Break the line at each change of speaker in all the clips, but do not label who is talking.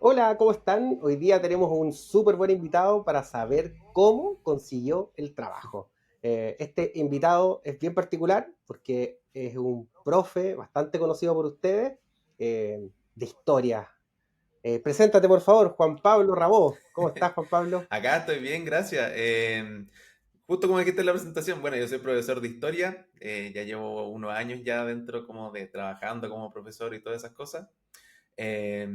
Hola, ¿cómo están? Hoy día tenemos un súper buen invitado para saber cómo consiguió el trabajo. Este invitado es bien particular porque es un profe bastante conocido por ustedes de historia. Preséntate, por favor, Juan Pablo Rabó. ¿Cómo estás, Juan Pablo?
Acá estoy bien, gracias. Justo como dijiste en la presentación, bueno, yo soy profesor de historia, ya llevo unos años ya dentro como de trabajando como profesor y todas esas cosas. Eh,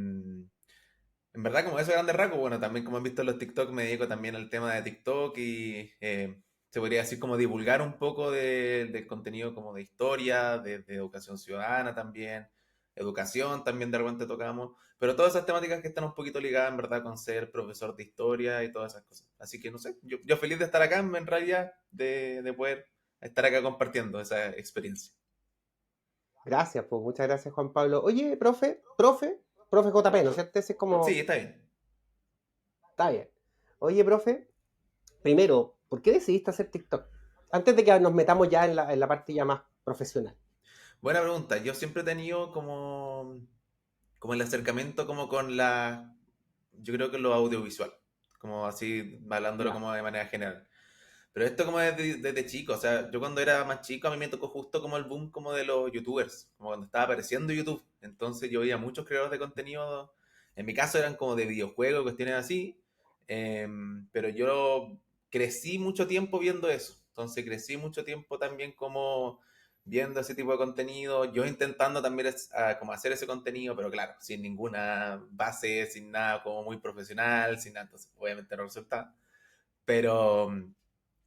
en verdad, como eso grande rasgos, bueno, también como han visto en los TikTok, me dedico también al tema de TikTok y se podría decir como divulgar un poco del contenido como de historia, de educación ciudadana también, educación también de repente tocamos, pero todas esas temáticas que están un poquito ligadas en verdad con ser profesor de historia y todas esas cosas. Así que no sé, yo feliz de estar acá en realidad, de poder estar acá compartiendo esa experiencia.
Gracias, pues muchas gracias, Juan Pablo. Oye, profe JP, ¿no es cierto? Ese es
Sí,
como,
está bien.
está bien. Oye, profe, primero, ¿por qué decidiste hacer TikTok? Antes de que nos metamos ya en la parte ya más profesional.
Buena pregunta. Yo siempre he tenido como el acercamiento como con yo creo que lo audiovisual, como así hablándolo
Ya.
como de manera general. Pero esto como desde chico, o sea, yo cuando era más chico a mí me tocó justo como el boom como de los youtubers, como cuando estaba apareciendo YouTube. Entonces yo veía muchos creadores de contenido, en mi caso eran como de videojuegos, cuestiones así, pero yo crecí mucho tiempo viendo eso. Entonces crecí mucho tiempo también como viendo ese tipo de contenido, yo intentando también como hacer ese contenido, pero claro, sin ninguna base, sin nada como muy profesional, sin nada, entonces obviamente no resulta. Pero,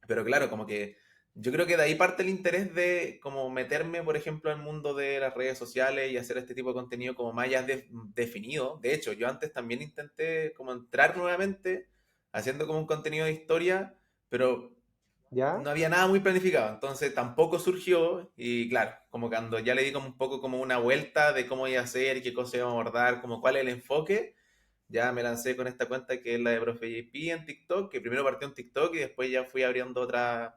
pero claro, como que yo creo que de ahí parte el interés de como meterme, por ejemplo, al mundo de las redes sociales y hacer este tipo de contenido como más ya definido. De hecho, yo antes también intenté como entrar nuevamente haciendo como un contenido de historia, pero
¿Ya?
no había nada muy planificado, entonces tampoco surgió y claro, como cuando ya le di como un poco como una vuelta de cómo iba a hacer, qué cosa iba a abordar, como cuál es el enfoque, ya me lancé con esta cuenta que es la de Profe JP en TikTok, que primero partió en TikTok y después ya fui abriendo otras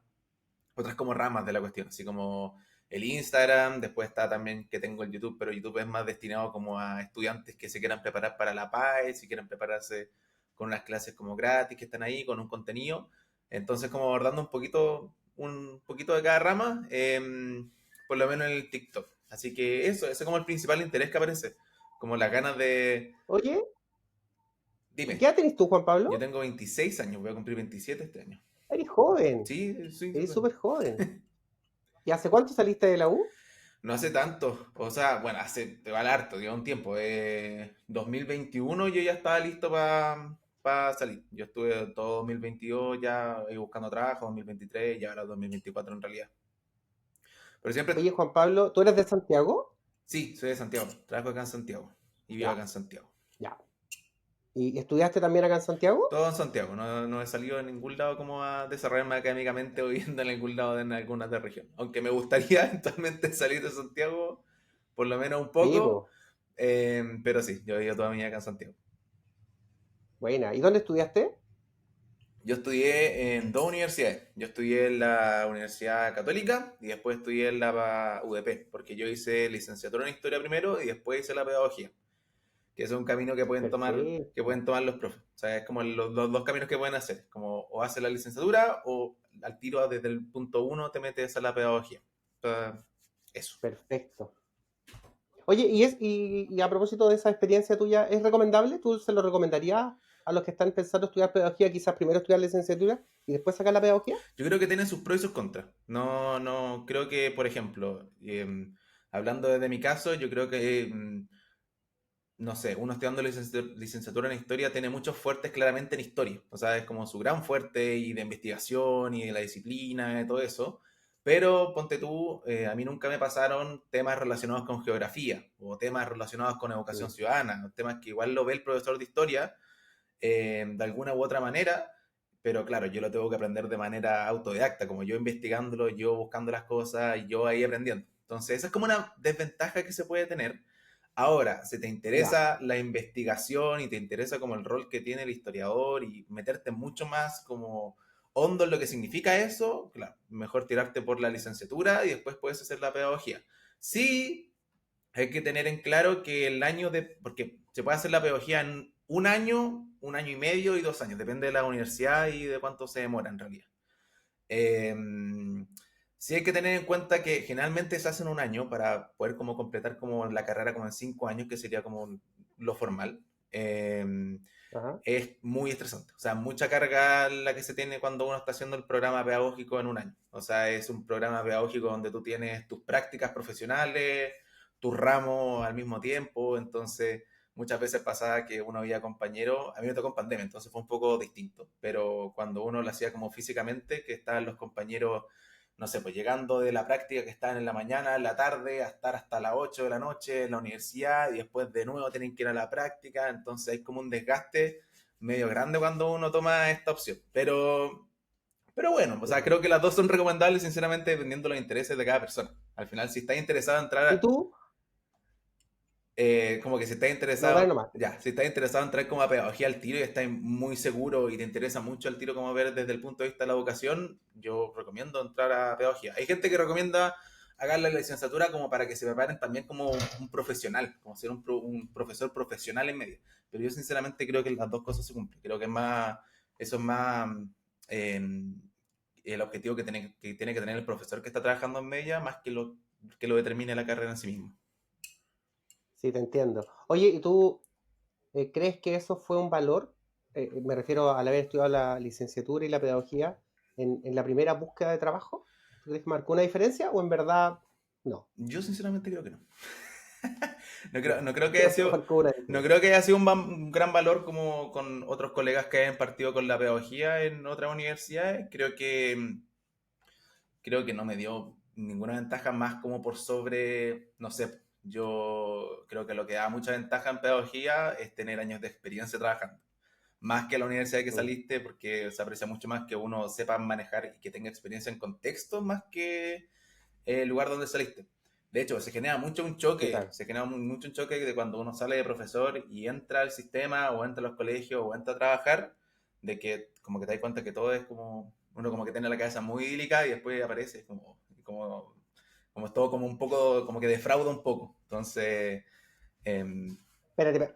como ramas de la cuestión, así como el Instagram, después está también que tengo el YouTube, pero YouTube es más destinado como a estudiantes que se quieran preparar para la PAE, si quieren prepararse con unas clases como gratis que están ahí, con un contenido. Entonces, como abordando un poquito de cada rama, por lo menos en el TikTok. Así que eso, ese es como el principal interés que aparece, como las ganas de...
Oye, ¿y qué
Dime,
edad tenés tú, Juan
yo
Pablo?
tengo 26 años, voy a cumplir 27 este año.
Eres joven,
Sí, sí,
eres
súper.
súper joven. ¿Y hace cuánto saliste de la U?
No hace tanto, o sea, bueno, te va harto, lleva un tiempo. 2021 yo ya estaba listo para salir. Yo estuve todo 2022 ya buscando trabajo, 2023 y ahora 2024 en realidad. Pero siempre,
Oye, Juan Pablo, ¿tú eres de Santiago?
sí, soy de Santiago, trabajo acá en Santiago y vivo acá
Ya,
en Santiago.
ya. ¿Y estudiaste también acá en Santiago?
Todo en Santiago, no he salido de ningún lado como a desarrollarme académicamente o viviendo en algún lado en alguna de región. Aunque me gustaría eventualmente salir de Santiago, por lo menos un
Sí,
poco,
pues.
pero sí, yo vivo toda mi vida acá en Santiago.
Buena. ¿Y dónde estudiaste?
Yo estudié en dos universidades. Yo estudié en la Universidad Católica y después estudié en la UDP, porque yo hice licenciatura en Historia primero y después hice la Pedagogía, que es un camino que
Perfecto,
pueden tomar los profes. O sea, es como los dos caminos que pueden hacer, como o haces la licenciatura o al tiro desde el punto uno te metes a la Pedagogía. O sea, eso.
perfecto. Oye, y a propósito de esa experiencia tuya, ¿es recomendable? ¿Tú se lo recomendarías a los que están pensando estudiar pedagogía, quizás primero estudiar licenciatura y después sacar la pedagogía?
Yo creo que tiene sus pros y sus contras. No, creo que, por ejemplo, hablando desde mi caso, yo creo que no sé, uno estudiando licenciatura en historia tiene muchos fuertes claramente en historia. O sea, es como su gran fuerte y de investigación y de la disciplina y todo eso. Pero ponte tú, a mí nunca me pasaron temas relacionados con geografía o temas relacionados con educación
Mm,
ciudadana, temas que igual lo ve el profesor de historia de alguna u otra manera, pero claro, yo lo tengo que aprender de manera autodidacta, como yo investigándolo, yo buscando las cosas y yo ahí aprendiendo. Entonces, esa es como una desventaja que se puede tener. Ahora, si te
ya,
interesa la investigación y te interesa como el rol que tiene el historiador y meterte mucho más como hondo en lo que significa eso, claro, mejor tirarte por la licenciatura y después puedes hacer la pedagogía. Sí, hay que tener en claro que el año de, porque se puede hacer la pedagogía en un año y medio y 2 años, depende de la universidad y de cuánto se demora en realidad. Eh, sí hay que tener en cuenta que generalmente se hace en un año para poder como completar como la carrera como en 5 años, que sería como lo formal.
Ajá.
Es muy estresante. O sea, mucha carga la que se tiene cuando uno está haciendo el programa pedagógico en un año. O sea, es un programa pedagógico donde tú tienes tus prácticas profesionales, tus ramos al mismo tiempo. Entonces, muchas veces pasaba que uno veía compañeros, a mí me tocó en pandemia, entonces fue un poco distinto. Pero cuando uno lo hacía como físicamente, que estaban los compañeros, no sé, pues llegando de la práctica que estaban en la mañana, en la tarde, a estar hasta las 8 de la noche en la universidad y después de nuevo tienen que ir a la práctica, entonces hay como un desgaste medio grande cuando uno toma esta opción. Pero bueno, o sea,
Entiendo.
creo que las dos son recomendables, sinceramente, dependiendo de los intereses de cada persona. Al final, si estás interesado en
¿Y
entrar,
tú?
como que si estás
No, dale
interesado,
nomás.
ya, si estás interesado en entrar como a pedagogía al tiro y estás muy seguro y te interesa mucho el tiro como ver desde el punto de vista de la educación, yo recomiendo entrar a pedagogía. Hay gente que recomienda hacer la licenciatura como para que se preparen también como un profesional, como ser un profesor profesional en medio. Pero yo sinceramente creo que las dos cosas se cumplen. Creo que es más, eso es más eh, el objetivo que tiene que tener el profesor que está trabajando en media, más que lo determine la carrera en sí misma.
Sí, te entiendo. Oye, ¿y tú crees que eso fue un valor? Me refiero al haber estudiado la licenciatura y la pedagogía en la primera búsqueda de trabajo. ¿Tú crees que marcó una diferencia o en verdad no?
Yo sinceramente creo que no. No creo,
Ya.
no creo
¿Por
que
qué
haya
no
sido,
marcó una
no
diferencia?
creo que haya sido un gran valor como con otros colegas que hayan partido con la pedagogía en otras universidades. Creo que no me dio ninguna ventaja más como por sobre, no sé, yo creo que lo que da mucha ventaja en pedagogía es tener años de experiencia trabajando. Más que la universidad que
Mm,
saliste, porque se aprecia mucho más que uno sepa manejar y que tenga experiencia en contextos más que el lugar donde saliste. De hecho, se genera mucho un
sí,
choque,
claro.
se genera mucho un choque de cuando uno sale de profesor y entra al sistema o entra a los colegios o entra a trabajar, de que como que te das cuenta que todo es como, uno como que tiene la cabeza muy idílica y después aparece como es todo como un poco, como que defrauda un poco. Entonces, em,
Espérate,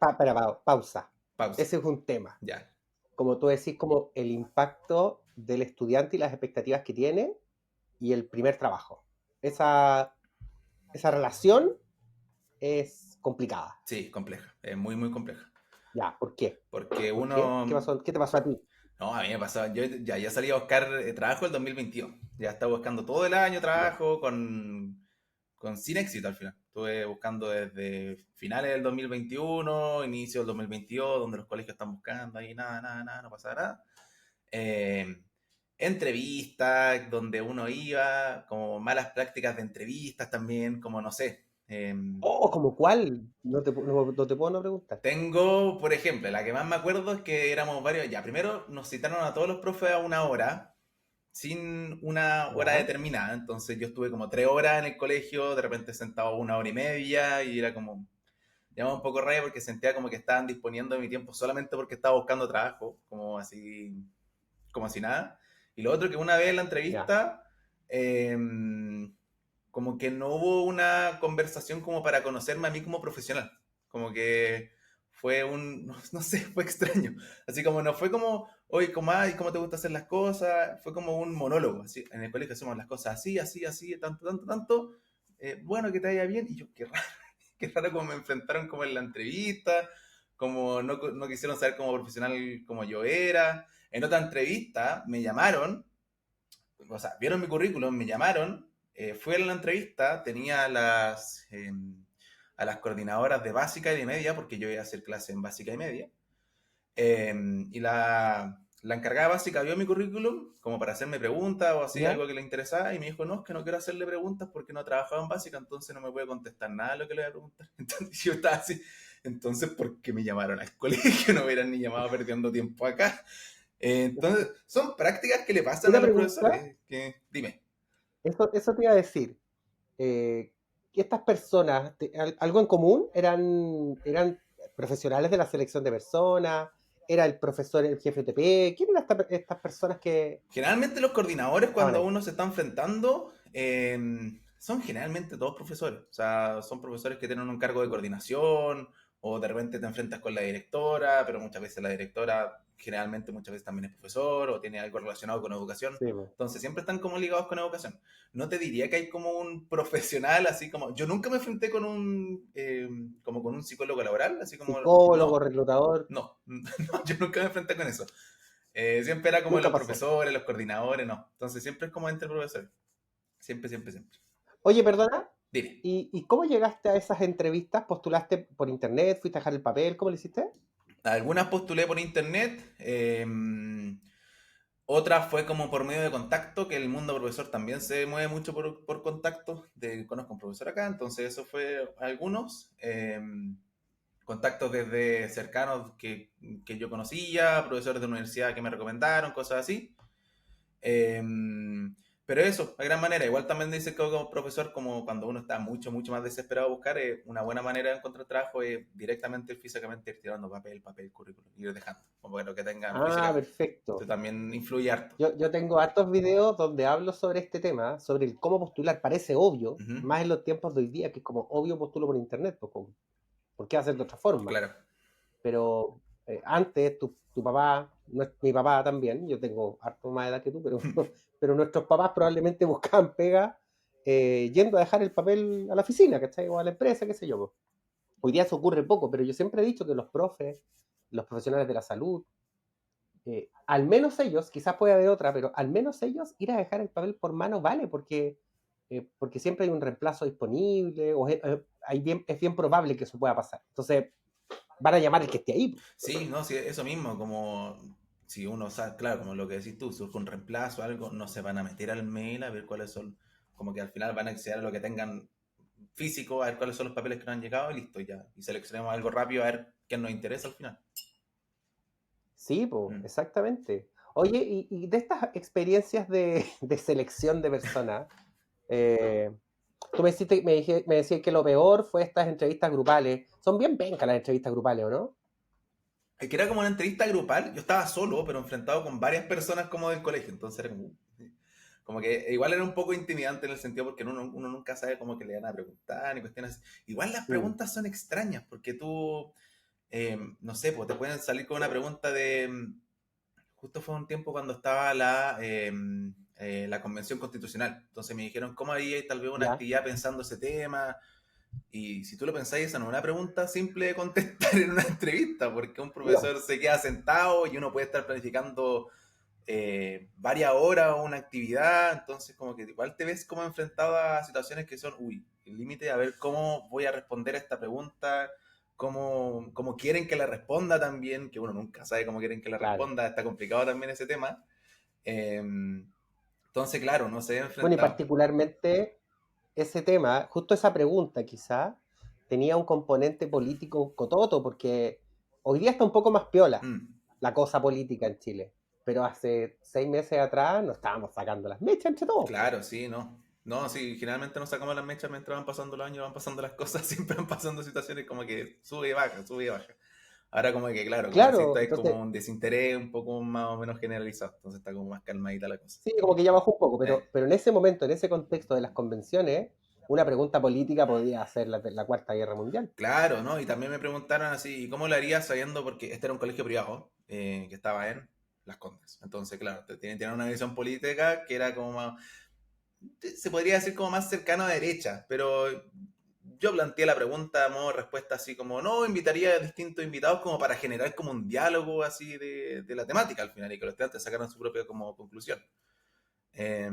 pausa.
pausa,
Ese es un tema.
ya.
Como tú decís, como el impacto del estudiante y las expectativas que tiene y el primer trabajo. Esa, esa relación es complicada.
Sí, compleja, es muy, muy compleja.
Ya, ¿por qué?
Porque
¿Por qué? ¿Qué
uno,
pasó? ¿Qué te pasó a ti?
no, a mí me pasaba, yo ya salí a buscar trabajo el 2022. Ya estaba buscando todo el año
Ya.
trabajo sin éxito al final. Estuve buscando desde finales del 2021, inicio del 2022, donde los colegios están buscando ahí nada, nada, nada, no pasaba nada. Eh, Entrevistas donde uno iba, como malas prácticas de entrevistas también, como no sé.
Oh, ¿como cuál? No te puedo no preguntar.
Tengo, por ejemplo, la que más me acuerdo es que éramos varios. Ya, primero nos citaron a todos los profes a una hora, sin una hora
Ya,
determinada. Entonces yo estuve como 3 horas en el colegio, de repente sentado 1 hora y media, y era como, llamaba un poco raro porque sentía como que estaban disponiendo de mi tiempo solamente porque estaba buscando trabajo, como así nada. Y lo otro que una vez en la
ya.
entrevista, eh, como que no hubo una conversación como para conocerme a mí como profesional. Como que fue no sé, fue extraño. Así como no fue como, oye, ¿cómo te gusta hacer las cosas? Fue como un monólogo. Así, en el colegio hacemos las cosas así, así, así, tanto, tanto, tanto. Bueno, que te vaya bien. Y yo, qué raro, qué raro como me enfrentaron como en la entrevista, como no quisieron saber como profesional como yo era. En otra entrevista me llamaron, o sea, vieron mi currículum, me llamaron, fui a la entrevista, tenía a las coordinadoras de básica y de media, porque yo iba a hacer clase en básica y media, y la encargada básica vio mi currículum como para hacerme preguntas o así,
¿Ya?
algo que le interesaba, y me dijo, no, es que no quiero hacerle preguntas porque no trabajaba en básica, entonces no me puede contestar nada de lo que le voy a preguntar. Entonces yo estaba así, entonces, ¿por qué me llamaron al colegio? No me hubieran ni llamado perdiendo tiempo acá. Entonces, son prácticas que le pasan a
Una
los
pregunta,
profesores. Dime.
eso te iba a decir. Que estas personas, algo en común, eran profesionales de la selección de personas, era el profesor, el jefe de TP, ¿quién eran estas personas que
Generalmente los coordinadores
estaban
cuando
ahí?
uno se está enfrentando, son generalmente todos profesores. O sea, son profesores que tienen un cargo de coordinación o de repente te enfrentas con la directora, pero muchas veces la directora generalmente muchas veces también es profesor o tiene algo relacionado con educación.
Sí, po.
Entonces siempre están como ligados con educación. No te diría que hay como un profesional así como... Yo nunca me enfrenté con un, como con un psicólogo laboral, así como...
Psicólogo,
No,
reclutador,
no, no, yo nunca me enfrenté con eso. Siempre era como
nunca
los
pasó.
profesores, los coordinadores, no. Entonces siempre es como entre profesores. Siempre, siempre, siempre.
Oye, perdona,
Dime.
¿y cómo llegaste a esas entrevistas? ¿Postulaste por internet? ¿Fuiste a dejar el papel? ¿Cómo lo hiciste?
Algunas postulé por internet, otras fue como por medio de contacto, que el mundo profesor también se mueve mucho por contacto. Conozco un profesor acá, entonces eso fue algunos. Contactos desde cercanos que yo conocía, profesores de universidad que me recomendaron, cosas así. Eh, pero eso, de gran manera. Igual también dice que como profesor, como cuando uno está mucho, mucho más desesperado a buscar, una buena manera de encontrar trabajo es directamente, físicamente, ir tirando papel, papel, currículum, y ir dejando, como para que tengan
Ah,
físicamente. Esto
perfecto.
también influye harto.
Yo tengo hartos videos donde hablo sobre este tema, sobre el cómo postular. Parece obvio,
Ujú.
más en los tiempos de hoy día, que es como obvio postulo por internet, pues, ¿por qué hacer de otra forma?
Claro.
Pero antes tu papá, mi papá también, yo tengo harto más edad que tú, pero, pero nuestros papás probablemente buscaban pega yendo a dejar el papel a la oficina, ¿cachai? O a la empresa, qué sé yo, pues. Hoy día eso ocurre poco, pero yo siempre he dicho que los profes, los profesionales de la salud, al menos ellos, quizás puede haber otra, pero al menos ellos ir a dejar el papel por mano vale, porque siempre hay un reemplazo disponible, o es bien probable que eso pueda pasar. Entonces, van a llamar el que esté ahí.
Sí, no, sí, eso mismo, como si uno sabe, claro, como lo que decís tú, surge un reemplazo o algo, no se van a meter al mail a ver cuáles son, como que al final van a acceder a lo que tengan físico, a ver cuáles son los papeles que no han llegado y listo, ya. Y seleccionemos algo rápido a ver qué nos interesa al final.
Sí, pues,
Mm.
exactamente. Oye, y de estas experiencias de selección de personas, eh, tú me decías que lo peor fue estas entrevistas grupales. Son bien pencas las entrevistas grupales, ¿o no?
Es que era como una entrevista grupal, yo estaba solo, pero enfrentado con varias personas como del colegio, entonces era como que igual era un poco intimidante en el sentido porque uno nunca sabe cómo que le van a preguntar ni cuestiones así. Igual las
Mm,
preguntas son extrañas porque tú, no sé, pues te pueden salir con una pregunta de, justo fue un tiempo cuando estaba la convención constitucional, entonces me dijeron, ¿cómo haría tal vez una
ya,
actividad pensando ese tema? Y si tú lo pensáis, esa no es una pregunta simple de contestar en una entrevista, porque un
no,
profesor se queda sentado y uno puede estar planificando varias horas o una actividad, entonces como que igual te ves como enfrentado a situaciones que son, uy, el límite, a ver cómo voy a responder a esta pregunta, cómo quieren que la responda también, que uno nunca sabe cómo quieren que la
claro.
responda, está complicado también ese tema. Eh, entonces, claro, no se ve
Bueno, y
enfrentado.
particularmente ese tema, justo esa pregunta quizá, tenía un componente político cototo, porque hoy día está un poco más piola
Mm.
la cosa política en Chile, pero hace 6 meses atrás nos estábamos sacando las mechas entre todos, po.
Claro, sí, no. No, sí, generalmente nos sacamos las mechas mientras van pasando los años, van pasando las cosas, siempre van pasando situaciones como que sube y baja, sube y baja. Ahora como que, claro, como decís,
Claro,
hay como
entonces,
un desinterés un poco más o menos generalizado, entonces está como más calmadita la cosa.
sí, como que ya bajó un poco,
Eh,
pero en ese momento, en ese contexto de las convenciones, una pregunta política podía ser la Cuarta Guerra Mundial.
claro, ¿no? Y también me preguntaron así, ¿y cómo lo harías sabiendo? Porque este era un colegio privado que estaba en Las Condes. Entonces, claro, tienen una visión política que era como más, se podría decir como más cercano a derecha, pero yo planteé la pregunta a modo de respuesta así como, no, invitaría a distintos invitados como para generar como un diálogo así de la temática al final y que los estudiantes sacaran su propia como conclusión. Eh,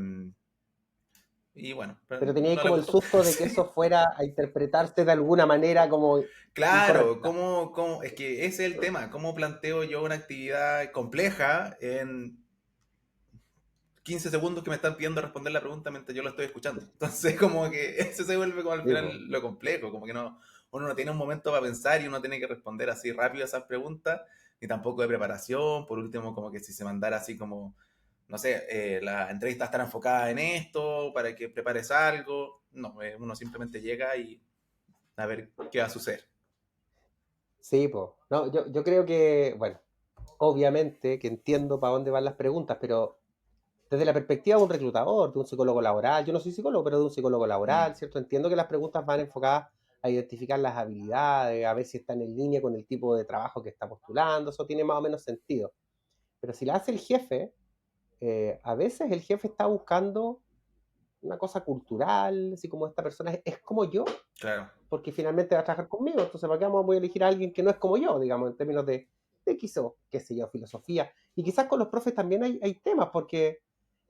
y bueno, pero
Pero tenía ahí
no le
como el
gustó.
susto de que
Sí.
eso fuera a interpretarse de alguna manera como
Claro,
incorrecta.
es que ese es el tema, cómo planteo yo una actividad compleja en 15 segundos que me están pidiendo responder la pregunta mientras yo lo estoy escuchando. Entonces, como que eso se vuelve como al
Sí, po.
final lo complejo, como que no, uno no tiene un momento para pensar y uno tiene que responder así rápido a esas preguntas, ni tampoco de preparación. Por último, como que si se mandara así como, no sé, la entrevista estará enfocada en esto, para que prepares algo. No, uno simplemente llega y a ver qué va a suceder.
Sí, po. No, yo creo que, bueno, obviamente que entiendo para dónde van las preguntas, pero desde la perspectiva de un reclutador, de un psicólogo laboral. Yo no soy psicólogo, pero de un psicólogo laboral,
Mm,
¿cierto? Entiendo que las preguntas van enfocadas a identificar las habilidades, a ver si están en línea con el tipo de trabajo que está postulando, eso tiene más o menos sentido. Pero si la hace el jefe, a veces el jefe está buscando una cosa cultural, así como esta persona es como yo,
claro.
porque finalmente va a trabajar conmigo, entonces ¿para qué vamos a elegir a alguien que no es como yo, digamos, en términos de quiso, qué sé yo, filosofía? Y quizás con los profes también hay temas, porque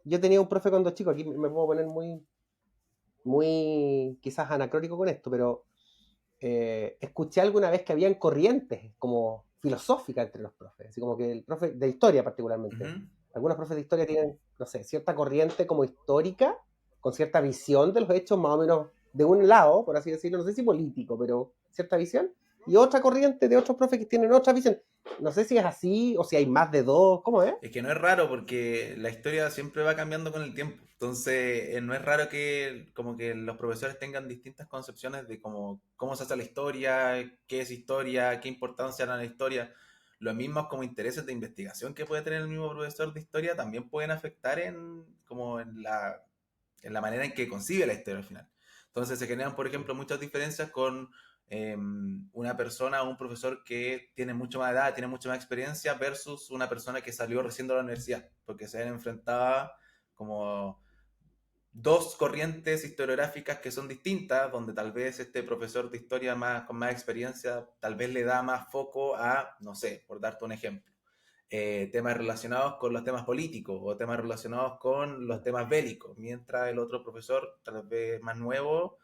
yo tenía un profe cuando chico, aquí me puedo poner muy quizás anacrónico con esto, pero escuché alguna vez que habían corrientes como filosóficas entre los profes, así como que el profe de historia particularmente,
Ujú.
algunos profes de historia tienen, no sé, cierta corriente como histórica, con cierta visión de los hechos más o menos de un lado, por así decirlo, no sé si político, pero cierta visión, y otra corriente de otros profes que tienen otra visión. No sé si es así o si hay más de dos, ¿cómo es?
Es que no es raro porque la historia siempre va cambiando con el tiempo. Entonces, no es raro que como que los profesores tengan distintas concepciones de cómo se hace la historia, qué importancia da la historia. Los mismos como intereses de investigación que puede tener el mismo profesor de historia también pueden afectar en la manera en que concibe la historia al final. Entonces se generan, por ejemplo, muchas diferencias con una persona o un profesor que tiene mucho más edad, tiene mucha más experiencia versus una persona que salió recién de la universidad, porque se ven enfrentadas como dos corrientes historiográficas que son distintas, donde tal vez este profesor de historia con más experiencia tal vez le da más foco a, no sé, por darte un ejemplo, temas relacionados con los temas políticos o temas relacionados con los temas bélicos, mientras el otro profesor, tal vez más nuevo,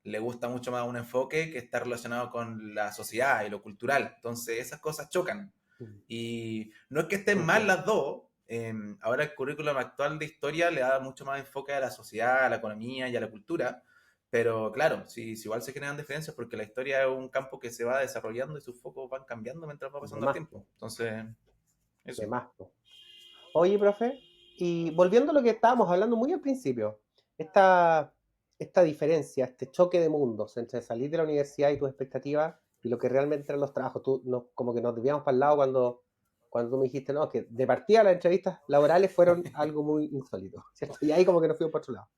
le gusta mucho más un enfoque que está relacionado con la sociedad y lo cultural. Entonces esas cosas chocan. Y no es que estén mal
Entiendo.
las dos. Ahora el currículum actual de historia le da mucho más enfoque a la sociedad, a la economía y a la cultura. Pero claro, sí, igual se generan diferencias porque la historia es un campo que se va desarrollando y sus focos van cambiando mientras va
De
pasando el
más,
tiempo. Entonces,
de
eso.
más. Oye, profe, y volviendo a lo que estábamos hablando muy al principio, esta, esta diferencia, este choque de mundos entre salir de la universidad y tus expectativas y lo que realmente eran los trabajos, tú, como que nos desviamos para el lado cuando tú me dijiste, no, que de partida las entrevistas laborales fueron algo muy insólito, ¿cierto? Y ahí como que nos fuimos por otro lado.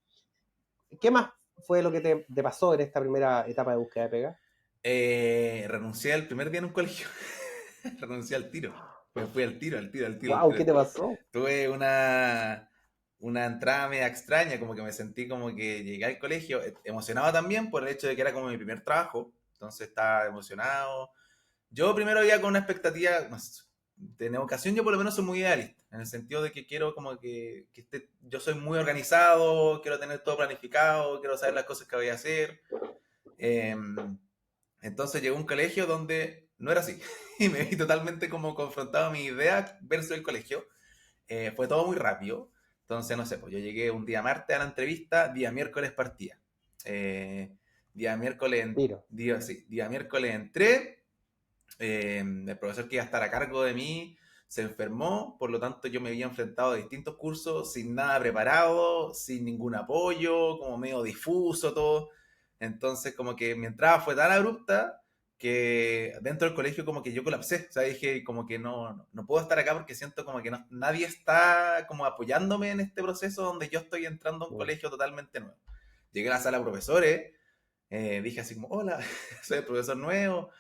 ¿Qué más fue lo que te pasó en esta primera etapa de búsqueda de pega?
Renuncié el primer día en un colegio. Renuncié al tiro. Me fui al tiro, al tiro, al tiro, al
Wow,
tiro,
¿qué
al
te
tiro.
pasó?
Tuve una entrada media extraña, como que me sentí como que llegué al colegio, emocionado también por el hecho de que era como mi primer trabajo, entonces estaba emocionado. Yo primero había con una expectativa, no sé, en educación yo por lo menos soy muy idealista, en el sentido de que quiero como yo soy muy organizado, quiero tener todo planificado, quiero saber las cosas que voy a hacer. Eh, entonces llegó a un colegio donde no era así. Y me vi totalmente como confrontado a mi idea versus el colegio. Fue todo muy rápido. Entonces, no sé, pues yo llegué un día martes a la entrevista, día miércoles partía. Eh, día miércoles,
Tiro.
día miércoles entré. El profesor que iba a estar a cargo de mí se enfermó, por lo tanto yo me había enfrentado a distintos cursos sin nada preparado, sin ningún apoyo, como medio difuso todo. Entonces como que mi entrada fue tan abrupta que dentro del colegio como que yo colapsé, o sea, dije como que no puedo estar acá porque siento como que nadie está como apoyándome en este proceso donde yo estoy entrando a un
Mm.
colegio totalmente nuevo. Llegué a la sala de profesores, dije así como, hola, soy el profesor nuevo.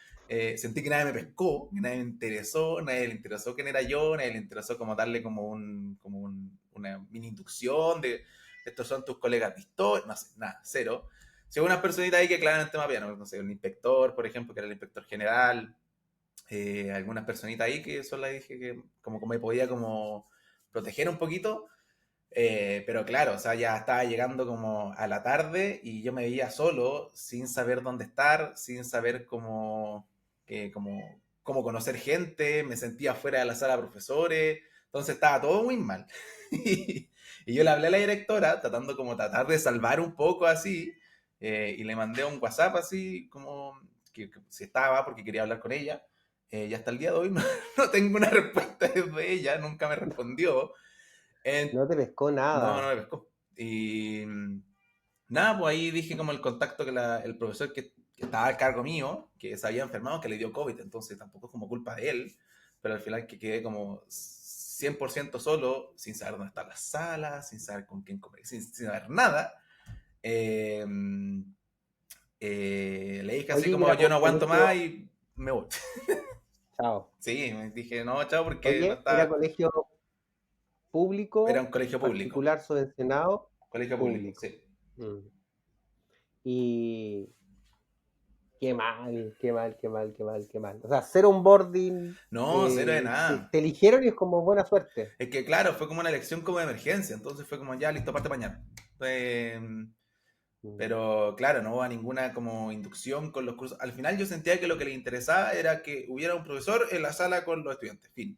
Sentí que nadie me pescó, que nadie me interesó, nadie le interesó quién era yo, nadie le interesó como darle una mini inducción de estos son tus colegas de historia, no sé, nada, cero. Si hubo unas personitas ahí que aclaran el tema bien, no sé, un inspector, por ejemplo, que era el inspector general, algunas personitas ahí que solo le dije que como me podía como proteger un poquito, pero claro, o sea, ya estaba llegando como a la tarde y yo me veía solo, sin saber dónde estar, sin saber cómo conocer gente, me sentía fuera de la sala de profesores, entonces estaba todo muy mal. Y yo le hablé a la directora, tratando como tratar de salvar un poco así, y le mandé un WhatsApp así, como que si estaba, porque quería hablar con ella. Y hasta el día de hoy no tengo una respuesta de ella, nunca me respondió. En-
No te pescó
no
nada.
me pescó. Y nada, pues ahí dije como el contacto que el profesor que estaba a cargo mío, que se había enfermado, que le dio COVID, entonces tampoco es como culpa de él, pero al final que quedé como 100% solo, sin saber dónde está la sala, sin saber con quién comer, sin saber nada. Eh, Le dije así
Oye, ¿y
como
era
yo no aguanto más
colegio?
y me voy.
Chao.
Sí, me dije no, chao, porque no
Oye, ¿era
está.
colegio
Era un
público,
colegio público.
particular, subvencionado?
Colegio público,
Público.
sí.
Mm. Y qué mal, qué mal, qué mal, qué mal, qué mal. O sea, cero onboarding,
No, cero de
te
nada.
eligieron y es como buena suerte.
Es que claro, fue como una elección como de emergencia, entonces fue como ya listo, parte mañana.
Mm.
Pero claro, no hubo ninguna como inducción con los cursos. Al final yo sentía que lo que le interesaba era que hubiera un profesor en la sala con los estudiantes. Fin.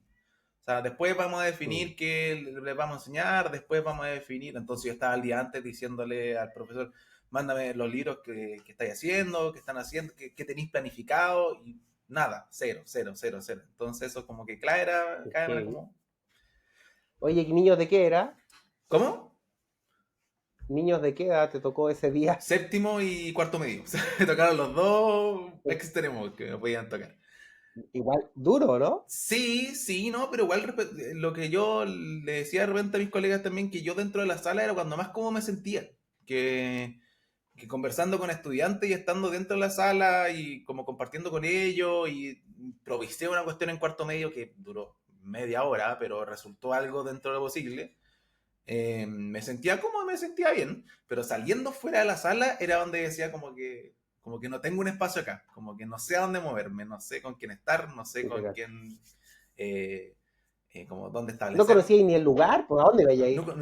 O sea, después vamos a
Mm.
definir qué les vamos a enseñar, después vamos a definir. Entonces yo estaba el día antes diciéndole al profesor, mándame los libros que estáis haciendo, que están haciendo, que tenéis planificado, y nada, cero, cero, cero, cero. Entonces eso como que claro,
Qué
era
heavy.
como...
Oye, ¿niños de qué era?
¿Cómo?
¿Niños de qué edad te tocó ese día?
Séptimo y cuarto medio. O sea, me tocaron los dos extremos que me podían tocar.
Igual duro, ¿no?
Sí, sí, no, pero igual lo que yo le decía de repente a mis colegas también, que yo dentro de la sala era cuando más cómodo me sentía, que conversando con estudiantes y estando dentro de la sala y como compartiendo con ellos y improvisé una cuestión en cuarto medio que duró media hora, pero resultó algo dentro de lo posible. Me sentía cómodo, me sentía bien, pero saliendo fuera de la sala era donde decía como que no tengo un espacio acá, como que no sé a dónde moverme, no sé con quién estar, no sé
Sí, te
con
cacho.
quién, eh, como dónde
No
establecer.
conocíais ni el lugar, ¿por a dónde vaya a
No,
ir?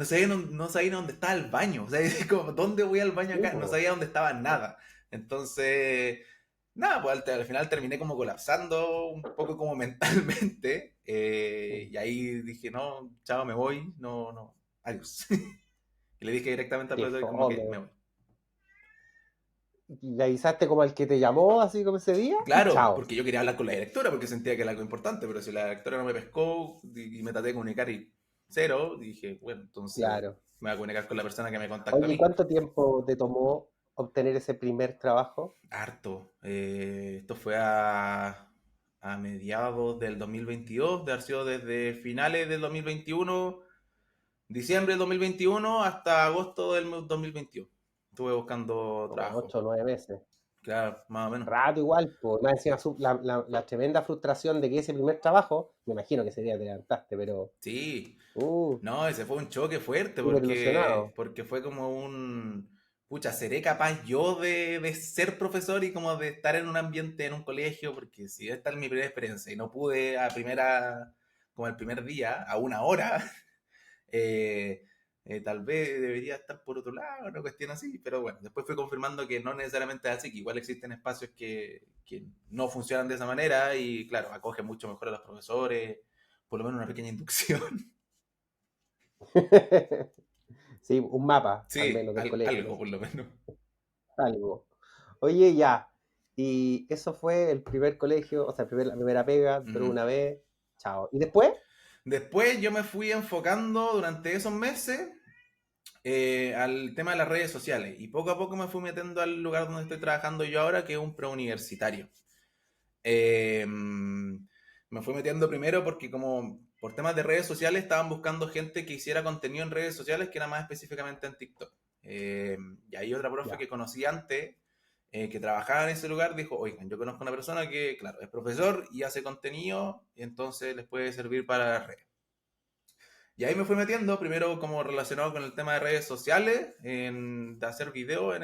no sabía dónde estaba el baño, o sea, como, ¿dónde voy al baño
Sí,
acá? No
po.
sabía dónde estaba nada. Entonces, nada, pues al final terminé como colapsando un poco como mentalmente, y ahí dije, no, chao, me voy, no, no, adiós. Y le dije directamente al
Qué
profesor como que me
fome.
voy.
Le avisaste como al que te llamó, así como ese día, y
Claro,
chao.
porque yo quería hablar con la directora, porque sentía que era algo importante, pero si la directora no me pescó y me traté de comunicar y cero, dije, bueno, entonces
Claro.
me voy a comunicar con la persona que me contactó a
Oye,
mí.
¿cuánto tiempo te tomó obtener ese primer trabajo?
Harto. Esto fue a mediados del 2022, de haber sido desde finales del 2021, diciembre del 2021 hasta agosto del 2021. Estuve buscando
Como
trabajo.
8 o 9 meses.
Claro, más o menos.
Rato igual, pues. Más encima la tremenda frustración de que ese primer trabajo, me imagino que ese día te levantaste, pero
Sí,
uh,
no, ese fue un choque fuerte
súper ilusionado.
porque fue como un, pucha, ¿seré capaz yo de ser profesor y como de estar en un ambiente, en un colegio? Porque si esta es mi primera experiencia y no pude como el primer día, a una hora, eh, tal vez debería estar por otro lado, una cuestión así, pero bueno, después fui confirmando que no necesariamente es así, que igual existen espacios que no funcionan de esa manera y claro, acoge mucho mejor a los profesores, por lo menos una pequeña inducción.
Sí, un mapa, al
Sí,
menos, del colegio, no
algo
sé,
por lo menos.
algo. Oye, ya. Y eso fue el primer colegio, o sea, la primera pega, duró
Ujú.
una vez, chao. ¿Y después?
Después yo me fui enfocando durante esos meses al tema de las redes sociales y poco a poco me fui metiendo al lugar donde estoy trabajando yo ahora, que es un preuniversitario. Me fui metiendo primero porque como por temas de redes sociales estaban buscando gente que hiciera contenido en redes sociales que era más específicamente en TikTok. Y ahí otra profe
Ya.
que conocí antes, que trabajaba en ese lugar, dijo, oigan, yo conozco una persona que, claro, es profesor y hace contenido y entonces les puede servir para las redes. Y ahí me fui metiendo, primero como relacionado con el tema de redes sociales, de hacer videos en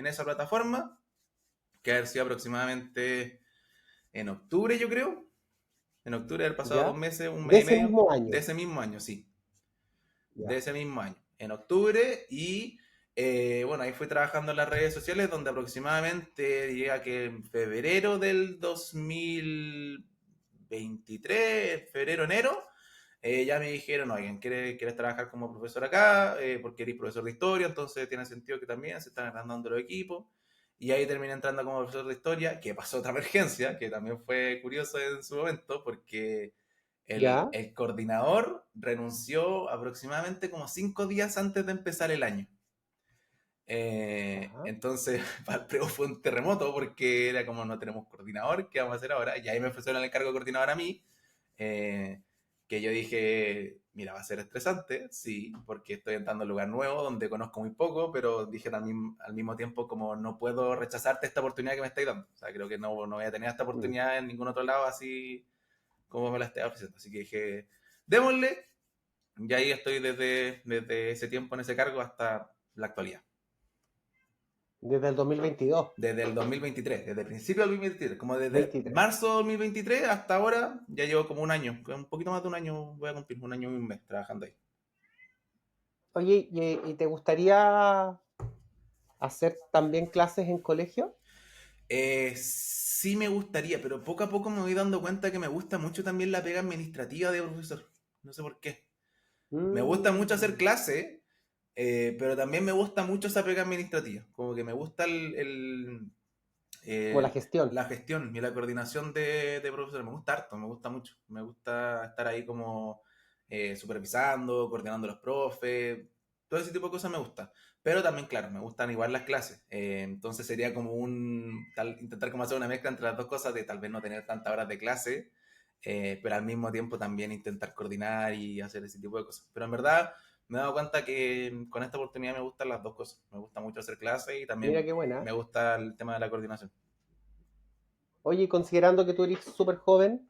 esa plataforma, que ha sido aproximadamente en octubre, yo creo. En octubre del pasado dos
¿Ya?
meses, un
De
mes y
ese
medio,
mismo
de
año.
ese mismo año, sí, de
Ya.
ese mismo año. En octubre y bueno, ahí fui trabajando en las redes sociales donde aproximadamente diría que en febrero del 2023, febrero, enero, ya me dijeron, oigan, ¿quieres trabajar como profesor acá? Porque eres profesor de historia, entonces tiene sentido que también se están agrandando los equipos. Y ahí terminé entrando como profesor de historia, que pasó otra emergencia, que también fue curioso en su momento, porque
¿Ya?
el coordinador renunció aproximadamente como 5 días antes de empezar el año.
Ajá.
Entonces, para el preo fue un terremoto porque era como no tenemos coordinador, ¿qué vamos a hacer ahora? Y ahí me ofrecieron el cargo de coordinador a mí. Eh, que yo dije, mira, va a ser estresante, sí, porque estoy entrando a un lugar nuevo donde conozco muy poco, pero dije también al mismo tiempo como no puedo rechazarte esta oportunidad que me estáis dando. O sea, creo que no voy a tener esta
Mm.
oportunidad en ningún otro lado así como me la estáis ofreciendo. Así que dije, démosle, y ahí estoy desde ese tiempo en ese cargo hasta la actualidad.
Desde el 2022,
Desde el 2023, desde el principio del 2023, como desde
23.
marzo de 2023 hasta ahora, ya llevo como un año, un poquito más de un año, voy a cumplir un año y un mes trabajando ahí.
Oye, ¿y te gustaría hacer también clases en colegio?
Sí me gustaría, pero poco a poco me voy dando cuenta que me gusta mucho también la pega administrativa de profesor. No sé por qué. Me gusta mucho hacer
Mm,
clase, pero también me gusta mucho esa pega administrativa. Como que me gusta
como la
eh,
gestión.
la gestión y la coordinación de profesores. Me gusta harto, me gusta mucho. Me gusta estar ahí como supervisando, coordinando a los profes. Todo ese tipo de cosas me gusta. Pero también, claro, me gustan igual las clases. Entonces sería como intentar como hacer una mezcla entre las dos cosas de tal vez no tener tantas horas de clase, pero al mismo tiempo también intentar coordinar y hacer ese tipo de cosas. Pero en verdad me he dado cuenta que con esta oportunidad me gustan las dos cosas. Me gusta mucho hacer clases y
Mira
también
qué buena.
me gusta el tema de la coordinación.
Oye, y considerando que tú eres súper joven,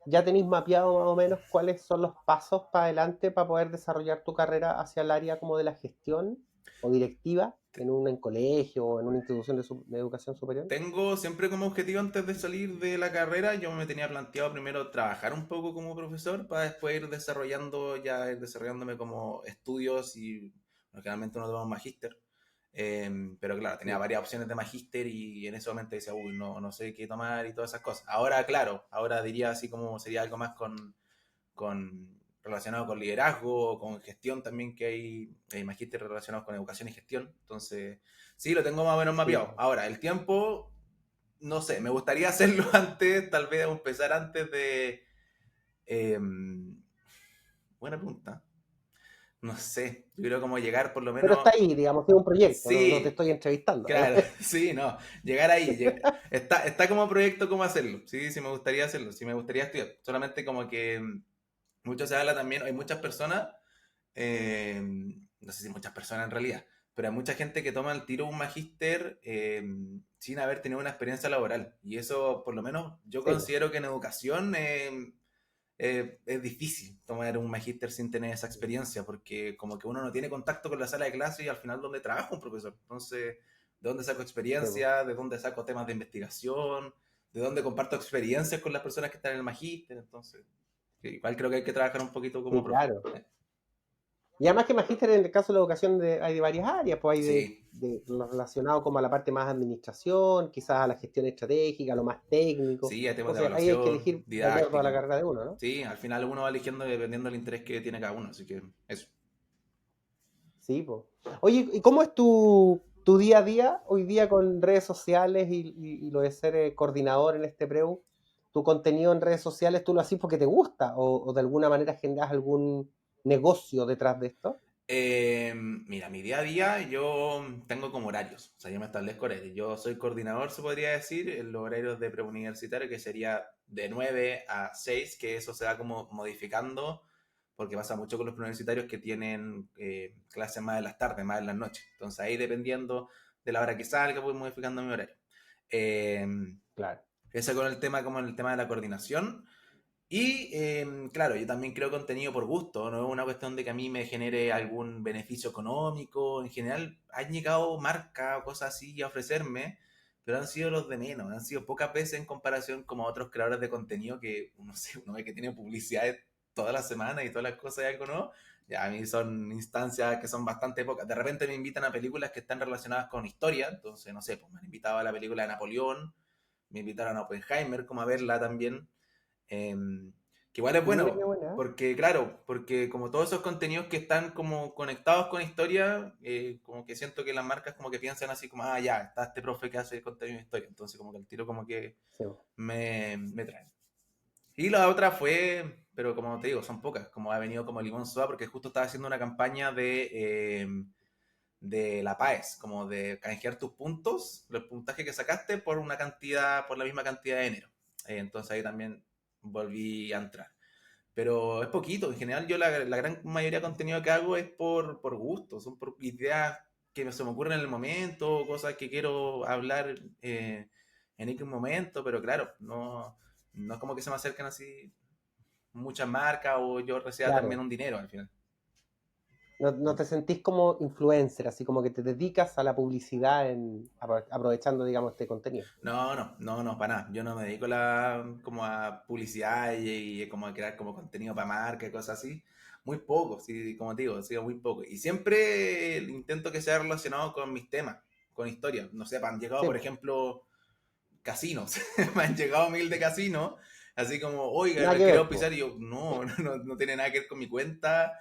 ¿ya tenéis mapeado más o menos cuáles son los pasos para adelante para poder desarrollar tu carrera hacia el área como de la gestión o directiva en un colegio o en una institución de educación superior?
Tengo siempre como objetivo antes de salir de la carrera, yo me tenía planteado primero trabajar un poco como profesor para después ir desarrollándome como estudios y bueno, generalmente uno toma un magíster. Pero claro, tenía
Sí.
varias opciones de magíster y en ese momento decía, uy, no sé qué tomar y todas esas cosas. Ahora, claro, ahora diría así como sería algo más relacionado con liderazgo o con gestión también, que hay magíster relacionados con educación y gestión. Entonces, sí, lo tengo más o menos
Sí,
mapeado. Ahora, el tiempo, no sé, me gustaría hacerlo antes, tal vez empezar antes de... eh, buena pregunta. No sé, yo creo como llegar por lo
pero está
menos...
ahí, digamos, es un proyecto, no te
Sí,
estoy entrevistando.
claro, sí, no, llegar ahí, está como proyecto cómo hacerlo, sí me gustaría hacerlo, sí me gustaría estudiar, solamente como que mucho se habla también, hay muchas personas, no sé si muchas personas en realidad, pero hay mucha gente que toma el tiro un magíster sin haber tenido una experiencia laboral. Y eso, por lo menos, yo
Sí, po.
considero que en educación es difícil tomar un magíster sin tener esa experiencia, porque como que uno no tiene contacto con la sala de clase y al final dónde trabaja un profesor. Entonces, ¿de dónde saco
Sí, po.
experiencia? ¿De dónde saco temas de investigación? ¿De dónde comparto experiencias con las personas que están en el magíster? Entonces, sí, igual creo que hay que trabajar un poquito como
Sí,
profe.
claro. Y además que magíster en el caso de la educación hay de varias áreas, pues hay
Sí,
de lo relacionado como a la parte más administración, quizás a la gestión estratégica, a lo más técnico.
sí, hay temas de
Entonces ahí hay que
evaluación,
elegir de acuerdo a la
didáctica.
carrera de uno, ¿no?
Sí, al final uno va eligiendo dependiendo del interés que tiene cada uno, así que eso.
Sí, pues. Oye, ¿y cómo es tu día a día hoy día con redes sociales y lo de ser coordinador en este preu? ¿Tu contenido en redes sociales tú lo haces porque te gusta o de alguna manera generas algún negocio detrás de esto?
Mira, mi día a día yo tengo como horarios, o sea, yo me establezco horarios. Yo soy coordinador, se podría decir, en los horarios de preuniversitario, que sería de 9 a 6, que eso se va como modificando, porque pasa mucho con los preuniversitarios que tienen clases más en las tardes, más en las noches. Entonces ahí dependiendo de la hora que salga, voy modificando mi horario. Em,
Claro.
Eso con el tema, como el tema de la coordinación. Y claro, yo también creo contenido por gusto, no es una cuestión de que a mí me genere algún beneficio económico. En general, han llegado marcas o cosas así a ofrecerme, pero han sido los de menos, han sido pocas veces en comparación como a otros creadores de contenido que uno, sé, uno ve que tiene publicidades todas las semanas y todas las cosas y algo, ¿no? Ya a mí son instancias que son bastante pocas. De repente me invitan a películas que están relacionadas con historia, entonces, no sé, pues me han invitado a la película de Napoleón, me invitaron a Oppenheimer como a verla también. Eh, que igual es
Mira qué
bueno,
buena.
porque claro, porque como todos esos contenidos que están como conectados con historia, como que siento que las marcas como que piensan así como, ah, ya, está este profe que hace contenido de historia, entonces como que el tiro como que
Sí.
me trae. Y la otra fue, pero como te digo, son pocas, como ha venido como Limón Soda, porque justo estaba haciendo una campaña de la PAES, como de canjear tus puntos, los puntajes que sacaste por por la misma cantidad de dinero. Entonces ahí también volví a entrar. Pero es poquito. En general, yo la gran mayoría de contenido que hago es por gusto. Son por ideas que se me ocurren en el momento, cosas que quiero hablar en X momento. Pero claro, no es como que se me acerquen así muchas marcas o yo reciba también
Claro.
un dinero al final.
No te sentís como influencer, así como que te dedicas a la publicidad aprovechando, digamos, este contenido.
No, para nada. Yo no me dedico como a publicidad y como a crear como contenido para marca y cosas así. Muy poco, sí, como te digo, ha sido muy poco. Y siempre intento que sea relacionado con mis temas, con historias. No sé, me han llegado,
Sí,
por
pues.
ejemplo, casinos. Me han llegado mil de casinos. Así como, oiga,
Nada
le
que
quiero
ver, pues.
pisar y yo, no tiene nada que ver con mi cuenta.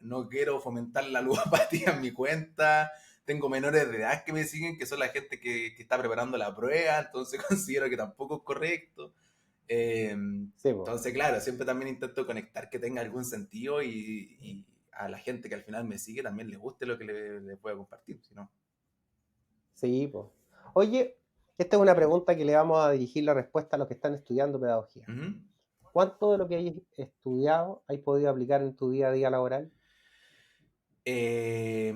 No quiero fomentar la ludopatía en mi cuenta. Tengo menores de edad que me siguen, que son la gente que está preparando la prueba, entonces considero que tampoco es correcto. Eh,
Sí, pues.
entonces, claro, siempre también intento conectar que tenga algún sentido y a la gente que al final me sigue también le guste lo que le pueda compartir, si no.
Sí, pues. Oye, esta es una pregunta que le vamos a dirigir la respuesta a los que están estudiando pedagogía.
Ujú.
¿Cuánto de lo que hayas estudiado has podido aplicar en tu día a día laboral?
Eh,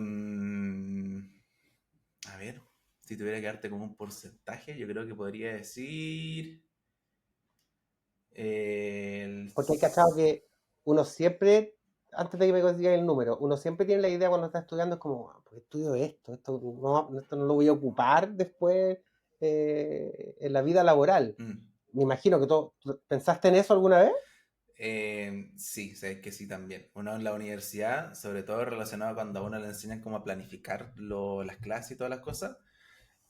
a ver, si tuviera que darte como un porcentaje, yo creo que podría decir el...
Porque hay cachado que uno siempre, antes de que me consiga el número, uno siempre tiene la idea cuando está estudiando, es como, "Ah, pues estudio esto no lo voy a ocupar después en la vida laboral".
Mm.
Me imagino que tú pensaste en eso alguna vez.
Sí, sabes que sí también. Uno en la universidad, sobre todo relacionado cuando a uno le enseñan cómo a planificar las clases y todas las cosas,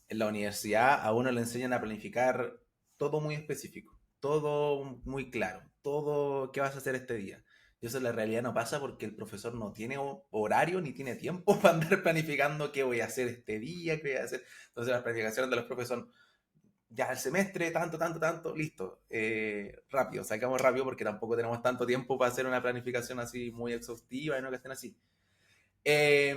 en la universidad a uno le enseñan a planificar todo muy específico, todo muy claro, todo qué vas a hacer este día. Y eso en la realidad no pasa porque el profesor no tiene horario ni tiene tiempo para andar planificando qué voy a hacer este día, qué voy a hacer. Entonces las planificaciones de los profesores son ya el semestre, tanto, listo, rápido, sacamos rápido porque tampoco tenemos tanto tiempo para hacer una planificación así muy exhaustiva y no que estén así. Eh,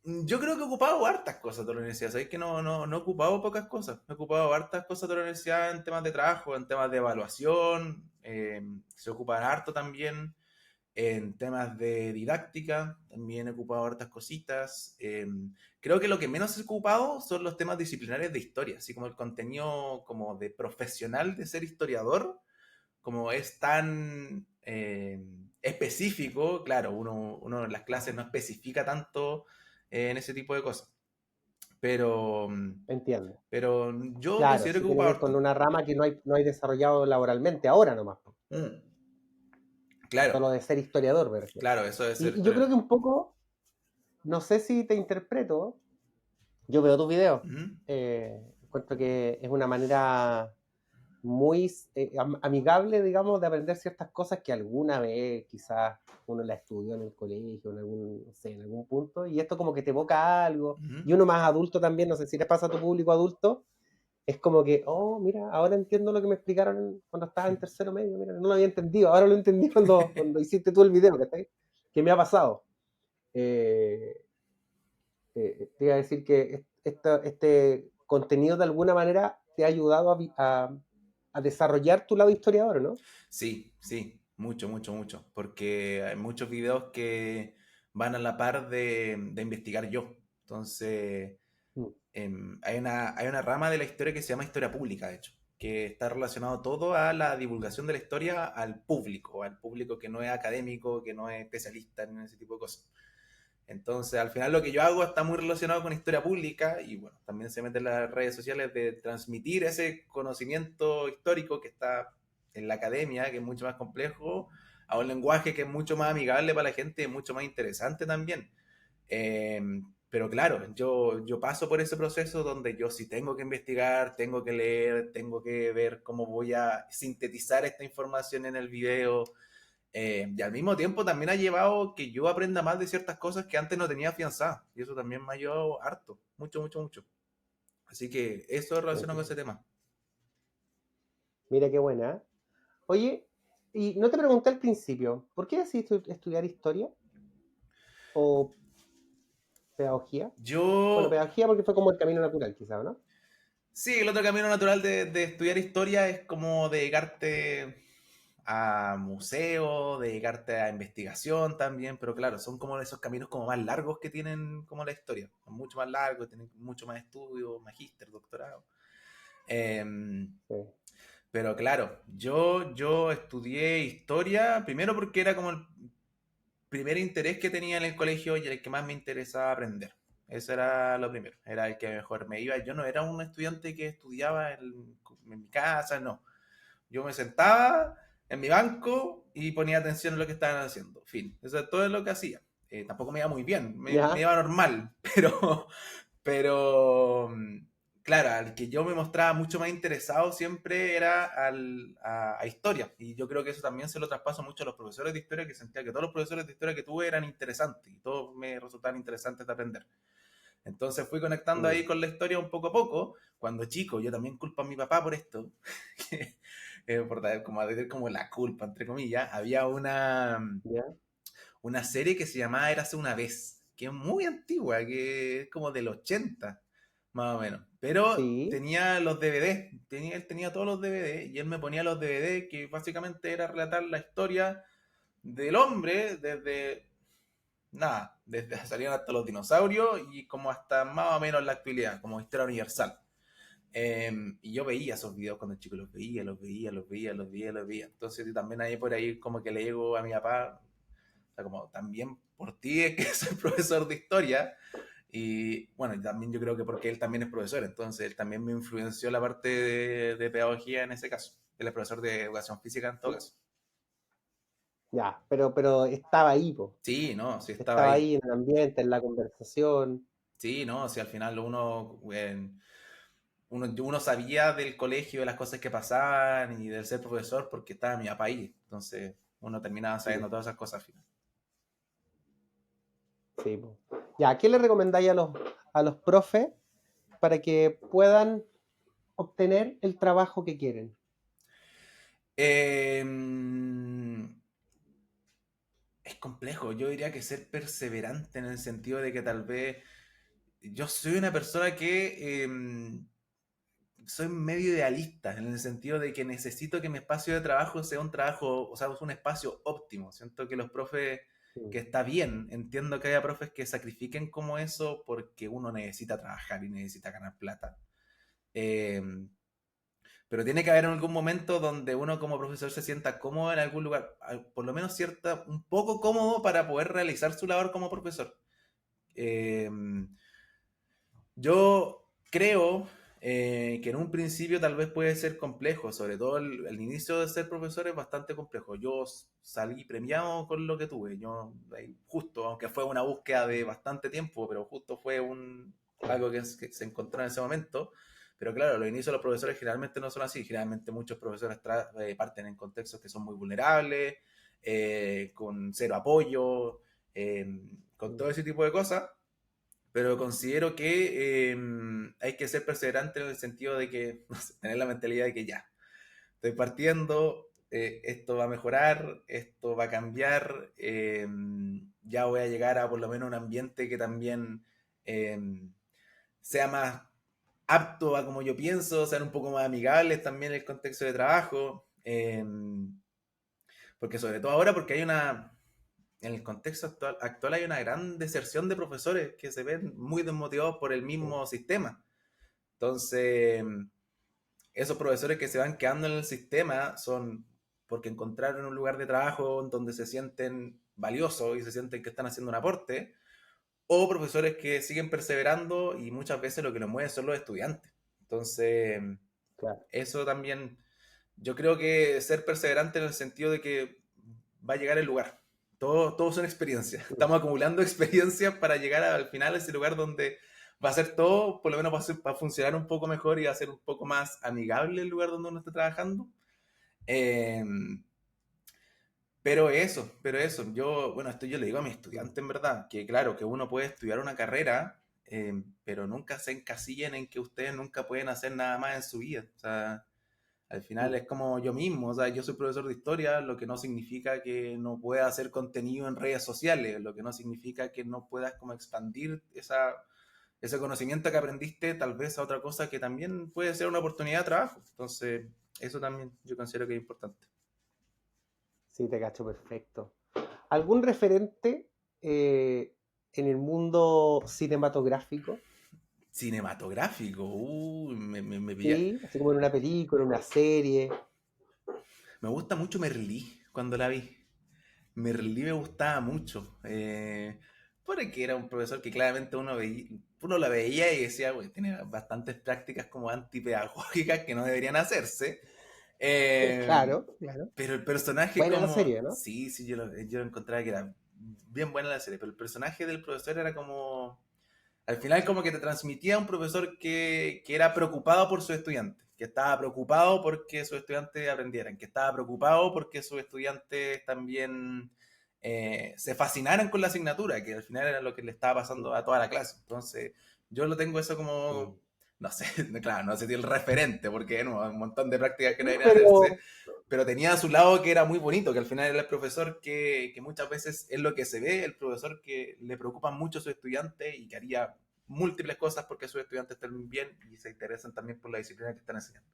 yo creo que he ocupado hartas cosas de la universidad. Sabéis que no he ocupado pocas cosas. He ocupado hartas cosas de la universidad en temas de trabajo, en temas de evaluación. Se ocupan harto también en temas de didáctica. También he ocupado hartas cositas. Creo que lo que menos he ocupado son los temas disciplinarios de historia. Así como el contenido como de profesional de ser historiador como es tan específico, claro, uno en las clases no especifica tanto en ese tipo de cosas. Pero,
Entiendo.
pero yo
Claro,
considero
si
que
tiene
ocupa
que ver con
harto.
una rama que no hay desarrollado laboralmente ahora nomás, po.
Mm, claro,
Solo de ser historiador, me refiero.
claro, eso debe ser
Y yo creo
historia.
que un poco, no sé si te interpreto, yo veo tus videos,
Ujú,
encuentro que es una manera muy amigable, digamos, de aprender ciertas cosas que alguna vez quizás uno la estudió en el colegio, en algún, no sé, en algún punto, y esto como que te evoca algo,
ujú.
y uno más adulto también, no sé si les pasa a tu público adulto, es como que, oh, mira, ahora entiendo lo que me explicaron cuando estaba en tercero medio, mira, no lo había entendido, ahora lo entendí cuando hiciste tú el video, ¿cachai? ¿Qué me ha pasado? Eh, te iba a decir que este contenido de alguna manera te ha ayudado a desarrollar tu lado historiador, ¿no?
Sí, mucho, porque hay muchos videos que van a la par de investigar yo. Entonces,
Mm.
hay una rama de la historia que se llama historia pública, de hecho, que está relacionado todo a la divulgación de la historia al público que no es académico, que no es especialista en ese tipo de cosas. Entonces, al final lo que yo hago está muy relacionado con historia pública y bueno, también se mete en las redes sociales de transmitir ese conocimiento histórico que está en la academia, que es mucho más complejo, a un lenguaje que es mucho más amigable para la gente y mucho más interesante también. Eh, pero claro, yo paso por ese proceso donde yo sí tengo que investigar, tengo que leer, tengo que ver cómo voy a sintetizar esta información en el video. Y al mismo tiempo también ha llevado que yo aprenda más de ciertas cosas que antes no tenía afianzadas. Y eso también me ha ayudado harto, mucho. Así que eso es relacionado con ese
Entiendo.
tema.
Mira qué buena, ¿eh? Oye, y no te pregunté al principio, ¿por qué decidiste estudiar historia o pedagogía? Bueno,
Yo,
pedagogía porque fue como el camino natural, quizás, ¿no?
sí, el otro camino natural de estudiar historia es como dedicarte a museo, dedicarte a investigación también, pero claro, son como esos caminos como más largos que tienen como la historia, son mucho más largos, tienen mucho más estudio, magíster, doctorado.
Sí.
Pero claro, yo estudié historia, primero porque era como el primer interés que tenía en el colegio y el que más me interesaba aprender. Eso era lo primero, era el que mejor me iba. Yo no era un estudiante que estudiaba en mi casa, no. Yo me sentaba en mi banco y ponía atención a lo que estaban haciendo. Fin, eso es todo lo que hacía. Tampoco me iba muy bien, me
Ya,
iba normal, pero claro, al que yo me mostraba mucho más interesado siempre era a historia. Y yo creo que eso también se lo traspaso mucho a los profesores de historia, que sentía que todos los profesores de historia que tuve eran interesantes y todos me resultaban interesantes de aprender. Entonces fui conectando
mm,
ahí con la historia un poco a poco. Cuando chico, yo también culpo a mi papá por esto, por dar como, a decir como la culpa, entre comillas. Había
ya,
una serie que se llamaba Érase una vez, que es muy antigua, que es como del 80 más o menos. Pero
sí,
tenía los DVD, él tenía todos los DVD y él me ponía los DVD que básicamente era relatar la historia del hombre desde, nada, desde salían hasta los dinosaurios y como hasta más o menos la actualidad, como historia universal. Y yo veía esos videos cuando el chico los veía, los veía, los veía, los veía, los veía. Entonces también ahí por ahí como que le digo a mi papá, o sea, como también por ti es que soy profesor de historia. Y bueno, también yo creo que porque él también es profesor, entonces él también me influenció la parte de pedagogía en ese caso. Él es profesor de educación física en todo caso.
ya, pero estaba ahí, po.
Sí, no, sí estaba
Estaba
ahí.
ahí en el ambiente, en la conversación.
Sí, no, si al final uno sabía del colegio, de las cosas que pasaban y del ser profesor porque estaba mi papá ahí. Entonces uno terminaba
Mm,
sabiendo todas esas cosas al final.
sí, po. Ya, ¿qué le recomendáis a los profes para que puedan obtener el trabajo que quieren?
Eh, es complejo. Yo diría que ser perseverante en el sentido de que tal vez yo soy una persona que soy medio idealista en el sentido de que necesito que mi espacio de trabajo sea un trabajo, o sea, un espacio óptimo. Siento que los profes,
Mm,
que está bien, entiendo que haya profes que sacrifiquen como eso porque uno necesita trabajar y necesita ganar plata. Eh, pero tiene que haber algún momento donde uno como profesor se sienta cómodo en algún lugar, por lo menos cierta, un poco cómodo para poder realizar su labor como profesor. Eh, yo creo que en un principio tal vez puede ser complejo, sobre todo el inicio de ser profesor es bastante complejo. Yo salí premiado con lo que tuve, yo justo, aunque fue una búsqueda de bastante tiempo, pero justo fue
sí,
algo que se encontró en ese momento. Pero claro, los inicios de los profesores generalmente no son así, generalmente muchos profesores parten en contextos que son muy vulnerables, con cero apoyo, eh, con
mm,
todo ese tipo de cosas, pero considero que hay que ser perseverante en el sentido de que no sé, tener la mentalidad de que ya, estoy partiendo, esto va a mejorar, esto va a cambiar, ya voy a llegar a por lo menos un ambiente que también eh, sea más apto a como yo pienso, sean un poco más amigables también en el contexto de trabajo, porque sobre todo ahora porque hay en el contexto actual hay una gran deserción de profesores que se ven muy desmotivados por el
sí,
mismo sistema. Entonces, esos profesores que se van quedando en el sistema son porque encontraron un lugar de trabajo donde se sienten valiosos y se sienten que están haciendo un aporte, o profesores que siguen perseverando y muchas veces lo que los mueve son los estudiantes. Entonces,
claro.
eso también, yo creo que ser perseverante en el sentido de que va a llegar el lugar. Todo son experiencias.
Mm,
Estamos acumulando experiencias para llegar al final a ese lugar donde va a ser todo, por lo menos va a funcionar un poco mejor y va a ser un poco más amigable el lugar donde uno está trabajando. Eh, pero eso, yo, bueno, esto yo le digo a mi
mm,
estudiante en verdad, que claro, que uno puede estudiar una carrera, pero nunca se encasillen en que ustedes nunca pueden hacer nada más en su vida. O sea, al final
mm,
es como yo mismo, o sea, yo soy profesor de historia, lo que no significa que no pueda hacer contenido en redes sociales, lo que no significa que no puedas como expandir ese conocimiento que aprendiste tal vez a otra cosa que también puede ser una oportunidad de trabajo. Entonces, eso también yo considero que es importante.
Sí, te cacho perfecto. ¿Algún referente en el mundo cinematográfico?
Cinematográfico, me pilla.
Sí, así como en una película, en una serie.
Me gusta mucho Merlí cuando la vi. Merlí me gustaba mucho. Porque era un profesor que claramente uno la veía y decía, güey, tiene bastantes prácticas como antipedagógicas que no deberían hacerse. Eh,
Claro, claro.
pero el personaje
Buena la
como...
serie, ¿no?
Sí, sí, yo lo encontraba que era bien buena la serie, pero el personaje del profesor era como... Al final como que te transmitía un profesor que era preocupado por sus estudiantes, que estaba preocupado porque sus estudiantes aprendieran, que estaba preocupado porque sus estudiantes también se fascinaran con la asignatura, que al final era lo que le estaba pasando
Mm,
a toda la clase. Entonces, yo lo tengo eso como,
mm.
no sé, claro, no sé si el referente, porque no, un montón de prácticas que no deberían hacerse,
Pero,
pero tenía a su lado que era muy bonito, que al final era el profesor que muchas veces es lo que se ve, el profesor que le preocupa mucho a sus estudiantes y que haría múltiples cosas porque sus estudiantes estén bien y se interesen también por la disciplina que están enseñando.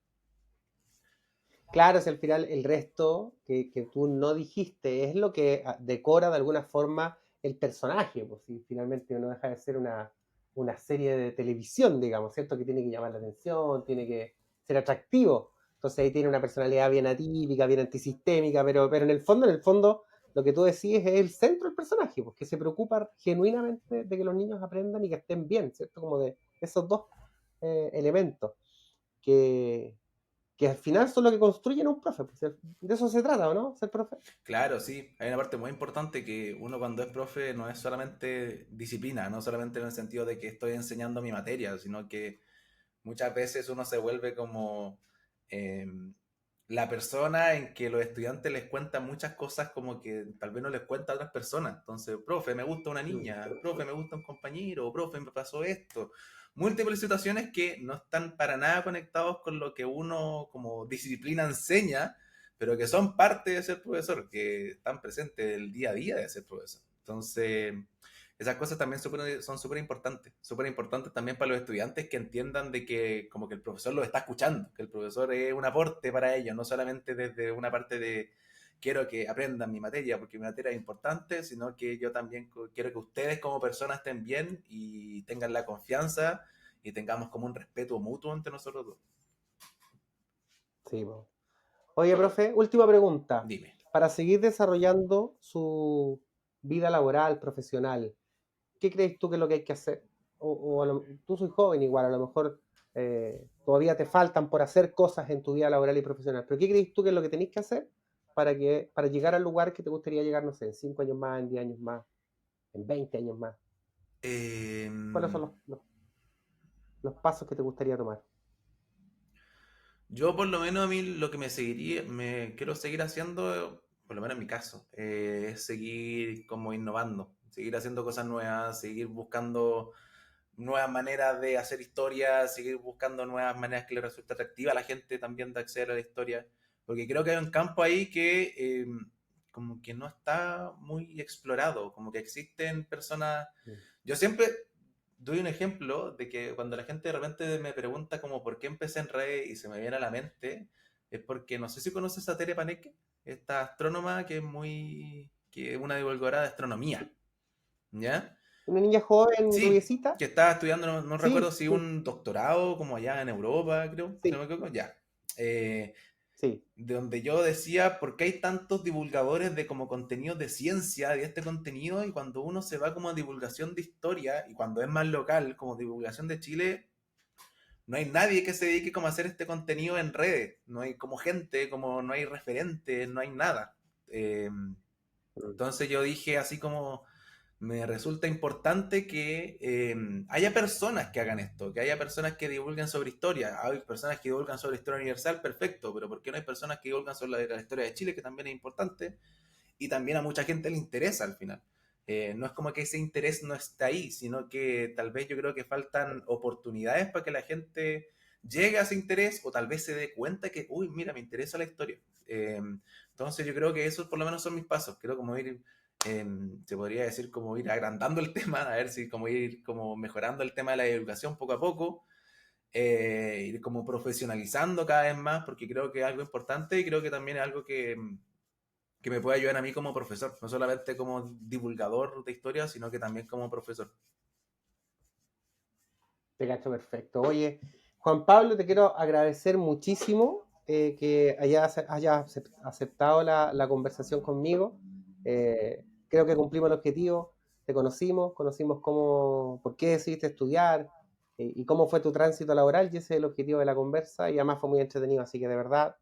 claro, si al final el resto que tú no dijiste es lo que decora de alguna forma el personaje, pues si finalmente no deja de ser una serie de televisión, digamos, ¿cierto? Que tiene que llamar la atención, tiene que ser atractivo. Entonces ahí tiene una personalidad bien atípica, bien antisistémica, pero en el fondo, lo que tú decís es el centro del personaje, pues que se preocupa genuinamente de que los niños aprendan y que estén bien, ¿cierto? Como de esos dos elementos que, que al final son lo que construyen un profe. Pues, de eso se trata, ¿o no? Ser profe.
Claro, sí, hay una parte muy importante que uno cuando es profe no es solamente disciplina, no solamente en el sentido de que estoy enseñando mi materia, sino que muchas veces uno se vuelve como eh, la persona en que los estudiantes les cuentan muchas cosas como que tal vez no les cuenta a otras personas. Entonces, profe, me gusta una niña, profe, me gusta un compañero, profe, me pasó esto. Múltiples situaciones que no están para nada conectados con lo que uno como disciplina enseña, pero que son parte de ser profesor, que están presentes el día a día de ser profesor. Entonces, esas cosas también son súper importantes también para los estudiantes que entiendan de que como que el profesor los está escuchando, que el profesor es un aporte para ellos, no solamente desde una parte de quiero que aprendan mi materia porque mi materia es importante, sino que yo también quiero que ustedes como personas estén bien y tengan la confianza y tengamos como un respeto mutuo entre nosotros dos.
Sí, po. Oye, profe, última pregunta.
Dime.
Para seguir desarrollando su vida laboral, profesional, ¿qué crees tú que es lo que hay que hacer? Tú soy joven igual, a lo mejor todavía te faltan por hacer cosas en tu vida laboral y profesional, pero ¿qué crees tú que es lo que tenés que hacer para llegar al lugar que te gustaría llegar, no sé, en 5 años más, en 10 años más, en 20 años más?
Eh,
¿Cuáles son los pasos que te gustaría tomar?
Yo por lo menos a mí lo que me quiero seguir haciendo, por lo menos en mi caso, es seguir como innovando, seguir haciendo cosas nuevas, seguir buscando nuevas maneras de hacer historia, seguir buscando nuevas maneras que le resulte atractiva a la gente también de acceder a la historia, porque creo que hay un campo ahí que como que no está muy explorado, como que existen personas,
Mm.
yo siempre doy un ejemplo de que cuando la gente de repente me pregunta como por qué empecé en redes y se me viene a la mente, es porque no sé si conoces a Tere Paneque, esta astrónoma que es una divulgadora de astronomía, ¿ya?
Una niña joven,
Sí,
rubiecita,
que estaba estudiando, no recuerdo
sí,
si
sí,
un doctorado como allá en Europa, creo, si no
sí,
me equivoco, ya. Eh,
sí.
de donde yo decía, ¿por qué hay tantos divulgadores de como contenido de ciencia, de este contenido? Y cuando uno se va como a divulgación de historia, y cuando es más local, como divulgación de Chile, no hay nadie que se dedique como a hacer este contenido en redes. No hay como gente, como no hay referentes, no hay nada.
Mm.
Entonces yo dije así como me resulta importante que haya personas que hagan esto, que haya personas que divulguen sobre historia. Hay personas que divulgan sobre historia universal, perfecto, pero ¿por qué no hay personas que divulgan sobre la historia de Chile, que también es importante? Y también a mucha gente le interesa al final. No es como que ese interés no está ahí, sino que tal vez yo creo que faltan oportunidades para que la gente llegue a ese interés o tal vez se dé cuenta que, uy, mira, me interesa la historia. Entonces yo creo que esos por lo menos son mis pasos. Creo como ir, se podría decir como ir agrandando el tema, a ver si como ir como mejorando el tema de la educación poco a poco, ir como profesionalizando cada vez más, porque creo que es algo importante y creo que también es algo que que me pueda ayudar a mí como profesor, no solamente como divulgador de historias, sino que también como profesor.
Te cacho perfecto. Oye, Juan Pablo, te quiero agradecer muchísimo que hayas aceptado la conversación conmigo. Creo que cumplimos el objetivo, te conocimos por qué decidiste estudiar y cómo fue tu tránsito laboral, y ese es el objetivo de la conversa, y además fue muy entretenido, así que de verdad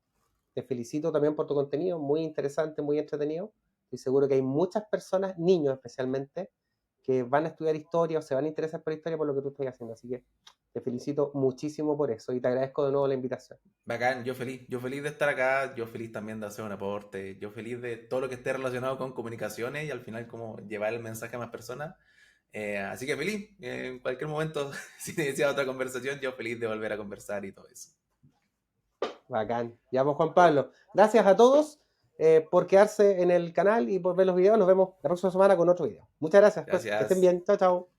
te felicito también por tu contenido, muy interesante, muy entretenido. Estoy seguro que hay muchas personas, niños especialmente, que van a estudiar historia o se van a interesar por historia por lo que tú estás haciendo. Así que te felicito muchísimo por eso y te agradezco de nuevo la invitación.
Bacán, yo feliz de estar acá, yo feliz también de hacer un aporte, yo feliz de todo lo que esté relacionado con comunicaciones y al final como llevar el mensaje a más personas. Así que feliz, en cualquier momento, si necesitas otra conversación, yo feliz de volver a conversar y todo eso.
Bacán. Ya pues, Juan Pablo. Gracias a todos por quedarse en el canal y por ver los videos. Nos vemos la próxima semana con otro video. Muchas gracias, pues. Que estén
Gracias.
bien. Chao, chao.